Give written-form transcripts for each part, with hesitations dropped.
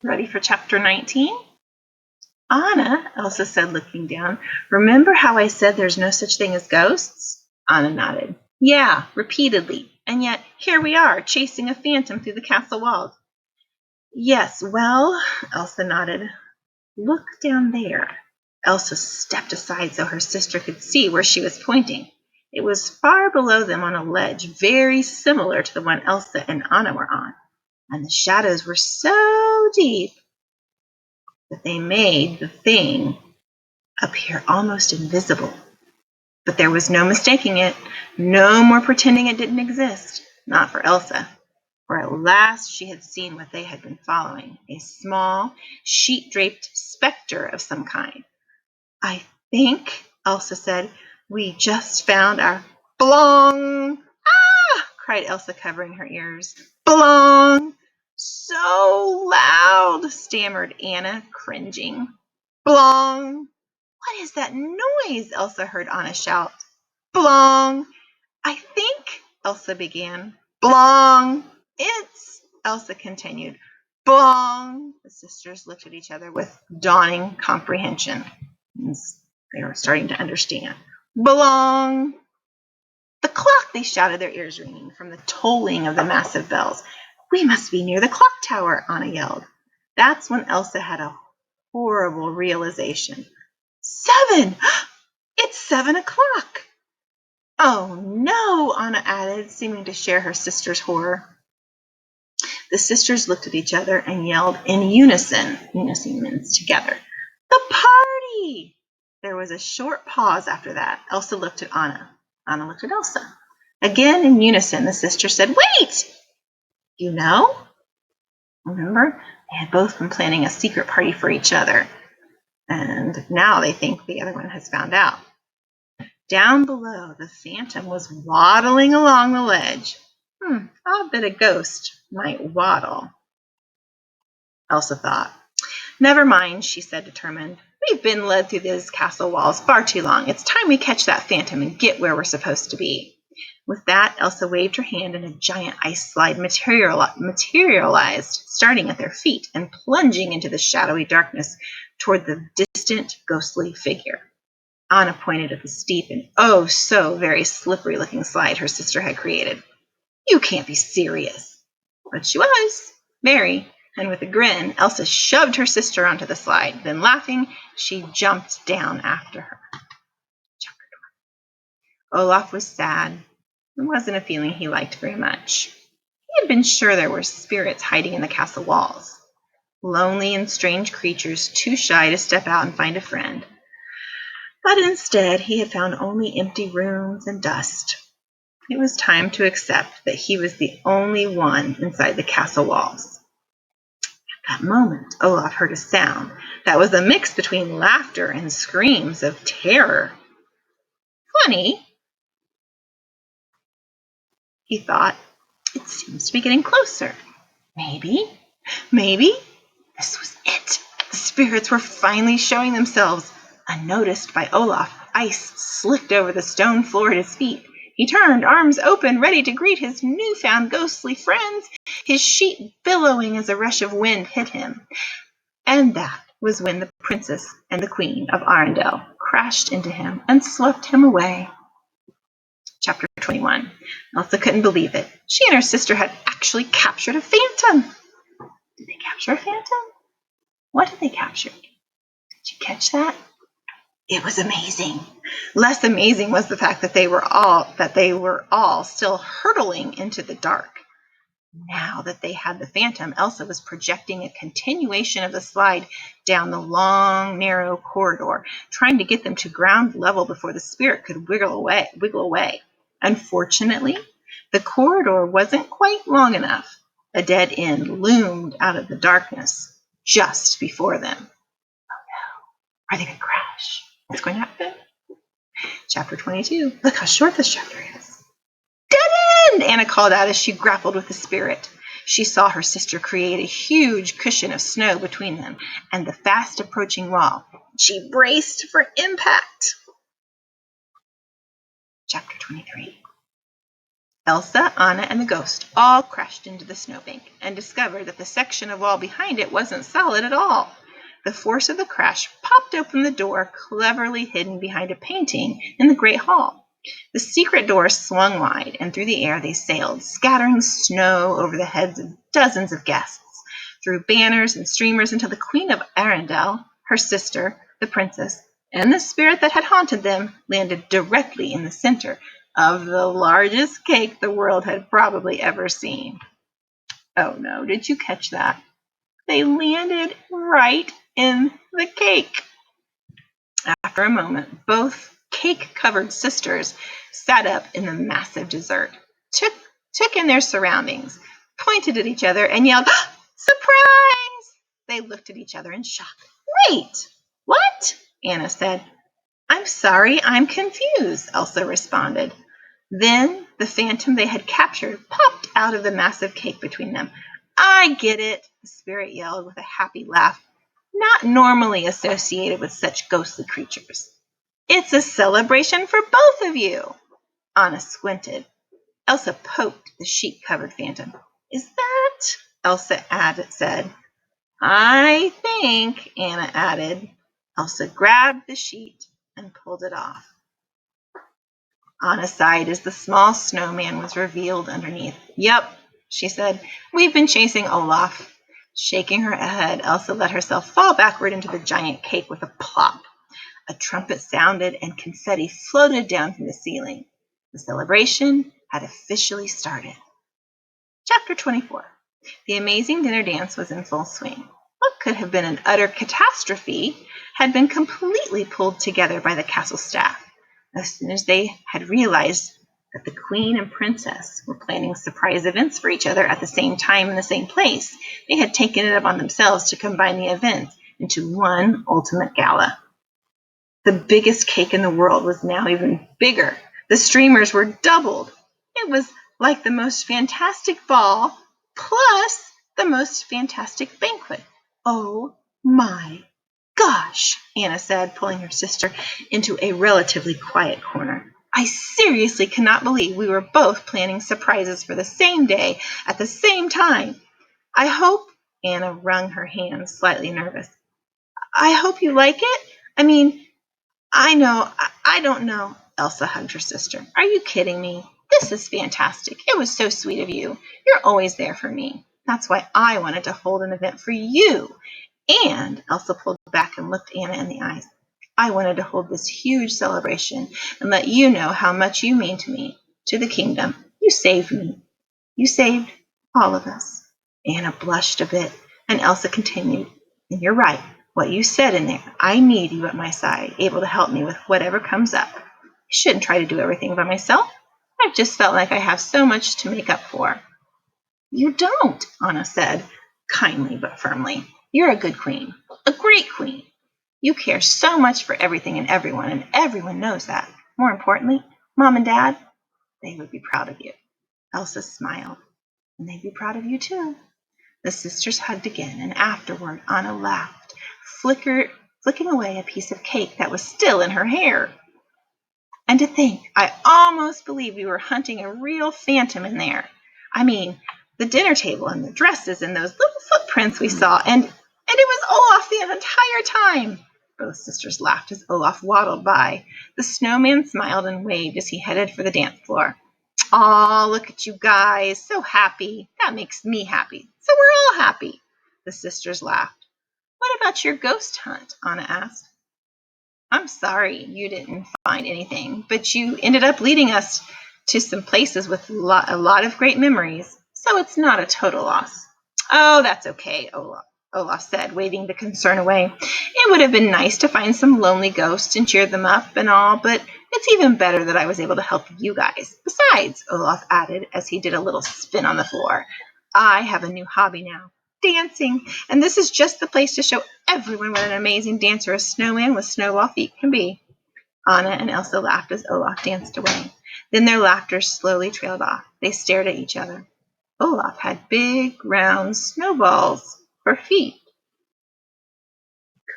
Ready for chapter 19? Anna, Elsa said, looking down, remember how I said there's no such thing as ghosts? Anna nodded. Yeah, repeatedly. And yet, here we are, chasing a phantom through the castle walls. Yes, well, Elsa nodded. Look down there. Elsa stepped aside so her sister could see where she was pointing. It was far below them on a ledge very similar to the one Elsa and Anna were on, and the shadows were so deep that they made the thing appear almost invisible. But there was no mistaking it, no more pretending it didn't exist, not for Elsa. For at last she had seen what they had been following, a small, sheet-draped specter of some kind. I think, Elsa said, we just found our belong. Ah! Cried Elsa, covering her ears. Belong! So loud, stammered Anna, cringing. Belong! What is that noise? Elsa heard Anna shout. Belong! I think, Elsa began. Belong! It's, Elsa continued. Belong! The sisters looked at each other with dawning comprehension. They were starting to understand. Belong! The clock, they shouted, their ears ringing from the tolling of the massive bells. We must be near the clock tower, Anna yelled. That's when Elsa had a horrible realization. 7! It's 7 o'clock! Oh no, Anna added, seeming to share her sister's horror. The sisters looked at each other and yelled in unison. Unison means together. The party! There was a short pause after that. Elsa looked at Anna. Anna looked at Elsa. Again, in unison, the sisters said, Wait! You know? Remember? They had both been planning a secret party for each other. And now they think the other one has found out. Down below, the phantom was waddling along the ledge. I'll bet a ghost might waddle, Elsa thought. Never mind, she said, determined. We've been led through these castle walls far too long. It's time we catch that phantom and get where we're supposed to be. With that, Elsa waved her hand and a giant ice slide materialized, starting at their feet and plunging into the shadowy darkness toward the distant, ghostly figure. Anna pointed at the steep and oh so very slippery-looking slide her sister had created. You can't be serious. But she was, very, and with a grin, Elsa shoved her sister onto the slide. Then, laughing, she jumped down after her. Olaf was sad. It wasn't a feeling he liked very much. He had been sure there were spirits hiding in the castle walls. Lonely and strange creatures, too shy to step out and find a friend. But instead, he had found only empty rooms and dust. It was time to accept that he was the only one inside the castle walls. At that moment, Olaf heard a sound that was a mix between laughter and screams of terror. Funny, he thought. It seems to be getting closer. Maybe this was it. The spirits were finally showing themselves. Unnoticed by Olaf, ice slicked over the stone floor at his feet. He turned, arms open, ready to greet his newfound ghostly friends, his sheet billowing as a rush of wind hit him. And that was when the princess and the queen of Arendelle crashed into him and swept him away. Chapter 21. Elsa couldn't believe it. She and her sister had actually captured a phantom. Did they capture a phantom? What did they capture? Did you catch that? It was amazing. Less amazing was the fact that they were all still hurtling into the dark. Now that they had the phantom, Elsa was projecting a continuation of the slide down the long, narrow corridor, trying to get them to ground level before the spirit could wiggle away. Unfortunately, the corridor wasn't quite long enough. A dead end loomed out of the darkness just before them. Oh no, are they going to crash? What's going to happen? Chapter 22. Look how short this chapter is. Dead end! Anna called out as she grappled with the spirit. She saw her sister create a huge cushion of snow between them and the fast approaching wall. She braced for impact. Chapter 23. Elsa, Anna, and the ghost all crashed into the snowbank and discovered that the section of wall behind it wasn't solid at all. The force of the crash popped open the door cleverly hidden behind a painting in the great hall. The secret door swung wide, and through the air they sailed, scattering snow over the heads of dozens of guests, through banners and streamers until the Queen of Arendelle, her sister, the princess, and the spirit that had haunted them landed directly in the center of the largest cake the world had probably ever seen. Oh no, did you catch that? They landed right in the cake. After a moment, both cake-covered sisters sat up in the massive dessert, took in their surroundings, pointed at each other, and yelled, "Surprise!" They looked at each other in shock. "Wait, what?" Anna said. "I'm sorry, I'm confused," Elsa responded. Then the phantom they had captured popped out of the massive cake between them. "I get it," the spirit yelled with a happy laugh, not normally associated with such ghostly creatures. "It's a celebration for both of you." Anna squinted. Elsa poked the sheet-covered phantom. "Is that?" Elsa said. "I think," Anna added. Elsa grabbed the sheet and pulled it off. Anna sighed as the small snowman was revealed underneath. "Yep," she said. "We've been chasing Olaf." Shaking her head, Elsa let herself fall backward into the giant cake with a plop. A trumpet sounded and confetti floated down from the ceiling. The celebration had officially started. Chapter 24. The amazing dinner dance was in full swing. What could have been an utter catastrophe had been completely pulled together by the castle staff. As soon as they had realized that the queen and princess were planning surprise events for each other at the same time in the same place, they had taken it upon themselves to combine the events into one ultimate gala. The biggest cake in the world was now even bigger. The streamers were doubled. It was like the most fantastic ball plus the most fantastic banquet. "Oh my gosh," Anna said, pulling her sister into a relatively quiet corner. "I seriously cannot believe we were both planning surprises for the same day at the same time. I hope," Anna wrung her hands, slightly nervous. "I hope you like it. I mean, I don't know." Elsa hugged her sister. "Are you kidding me? This is fantastic. It was so sweet of you. You're always there for me. That's why I wanted to hold an event for you." And Elsa pulled back and looked Anna in the eyes. "I wanted to hold this huge celebration and let you know how much you mean to me, to the kingdom. You saved me. You saved all of us." Anna blushed a bit, and Elsa continued, "And you're right. What you said in there. I need you at my side, able to help me with whatever comes up. I shouldn't try to do everything by myself. I've just felt like I have so much to make up for." "You don't," Anna said, kindly but firmly. "You're a good queen, a great queen. You care so much for everything and everyone knows that. More importantly, Mom and Dad, they would be proud of you." Elsa smiled. "And they'd be proud of you too." The sisters hugged again, and afterward Anna laughed, flicking away a piece of cake that was still in her hair. "And to think, I almost believe we were hunting a real phantom in there. I mean, the dinner table and the dresses and those little footprints we saw, and it was Olaf the entire time." Both sisters laughed as Olaf waddled by. The snowman smiled and waved as he headed for the dance floor. "Aw, look at you guys, so happy. That makes me happy. So we're all happy." The sisters laughed. "What about your ghost hunt?" Anna asked. "I'm sorry you didn't find anything, but you ended up leading us to some places with a lot of great memories, so it's not a total loss." "Oh, that's okay," Olaf said, waving the concern away. "It would have been nice to find some lonely ghosts and cheer them up and all, but it's even better that I was able to help you guys. Besides," Olaf added as he did a little spin on the floor, "I have a new hobby now. Dancing, and this is just the place to show everyone what an amazing dancer a snowman with snowball feet can be." Anna and Elsa laughed as Olaf danced away. Then their laughter slowly trailed off. They stared at each other. Olaf had big, round snowballs for feet.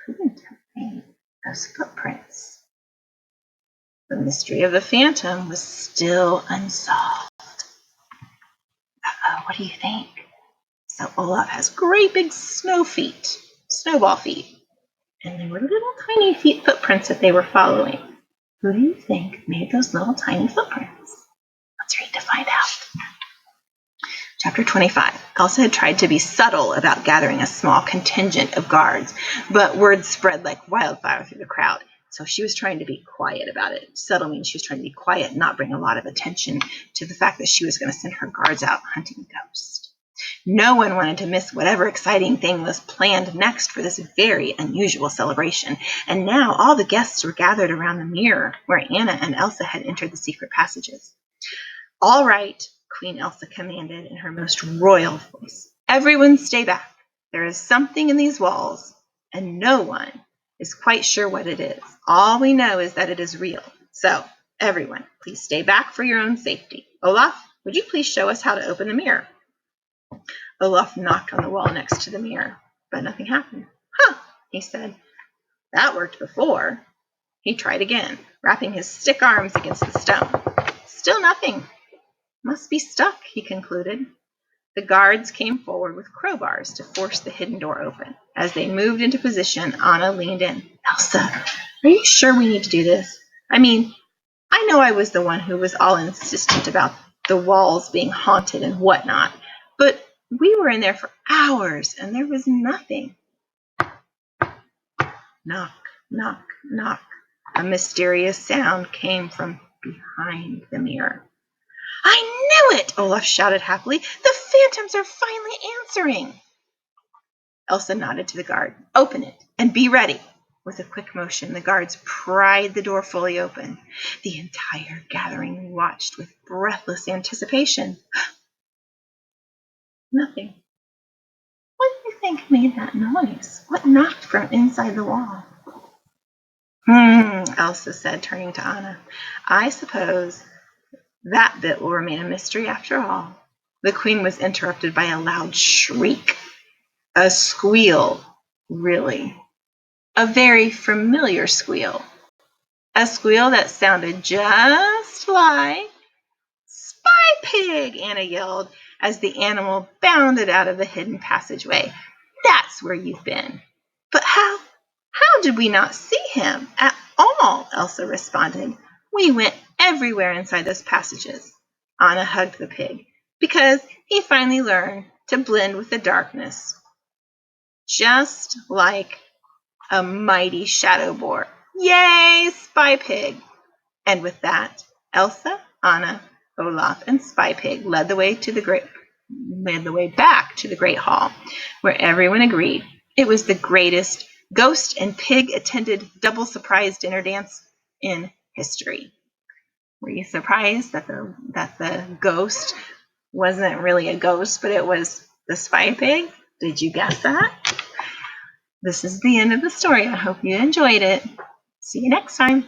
Couldn't have made those footprints. The mystery of the phantom was still unsolved. what do you think? So Olaf has great big snowball feet. And there were little tiny footprints that they were following. Who do you think made those little tiny footprints? Let's read to find out. Chapter 25. Elsa had tried to be subtle about gathering a small contingent of guards, but word spread like wildfire through the crowd. So she was trying to be quiet about it. Subtle means she was trying to be quiet and not bring a lot of attention to the fact that she was going to send her guards out hunting ghosts. No one wanted to miss whatever exciting thing was planned next for this very unusual celebration. And now all the guests were gathered around the mirror where Anna and Elsa had entered the secret passages. All right, Queen Elsa commanded in her most royal voice. Everyone stay back. There is something in these walls, and no one is quite sure what it is. All we know is that it is real. So, everyone, please stay back for your own safety. Olaf, would you please show us how to open the mirror? Olaf knocked on the wall next to the mirror, but nothing happened. Huh, he said. That worked before. He tried again, wrapping his stick arms against the stone. Still nothing. Must be stuck, he concluded. The guards came forward with crowbars to force the hidden door open. As they moved into position, Anna leaned in. Elsa, are you sure we need to do this? I mean, I know I was the one who was all insistent about the walls being haunted and whatnot, but we were in there for hours and there was nothing. Knock, knock, knock. A mysterious sound came from behind the mirror. I knew it! Olaf shouted happily. The phantoms are finally answering. Elsa nodded to the guard. Open it and be ready. With a quick motion, the guards pried the door fully open. The entire gathering watched with breathless anticipation. Nothing. What do you think made that noise? What knocked from inside the wall? Elsa said, turning to Anna. I suppose that bit will remain a mystery after all. The queen was interrupted by a loud shriek. A squeal, really. A very familiar squeal. A squeal that sounded just like Spy Pig, Anna yelled as the animal bounded out of the hidden passageway. That's where you've been. But how did we not see him at all? Elsa responded. We went everywhere inside those passages. Anna hugged the pig because he finally learned to blend with the darkness. Just like a mighty shadow boar. Yay, Spy Pig! And with that, Elsa, Anna, Olaf, and Spy Pig led the way back to the Great Hall, where everyone agreed it was the greatest ghost and pig attended double surprise dinner dance in history. Were you surprised that the ghost wasn't really a ghost, but it was the Spy Pig? Did you guess that? This is the end of the story. I hope you enjoyed it. See you next time.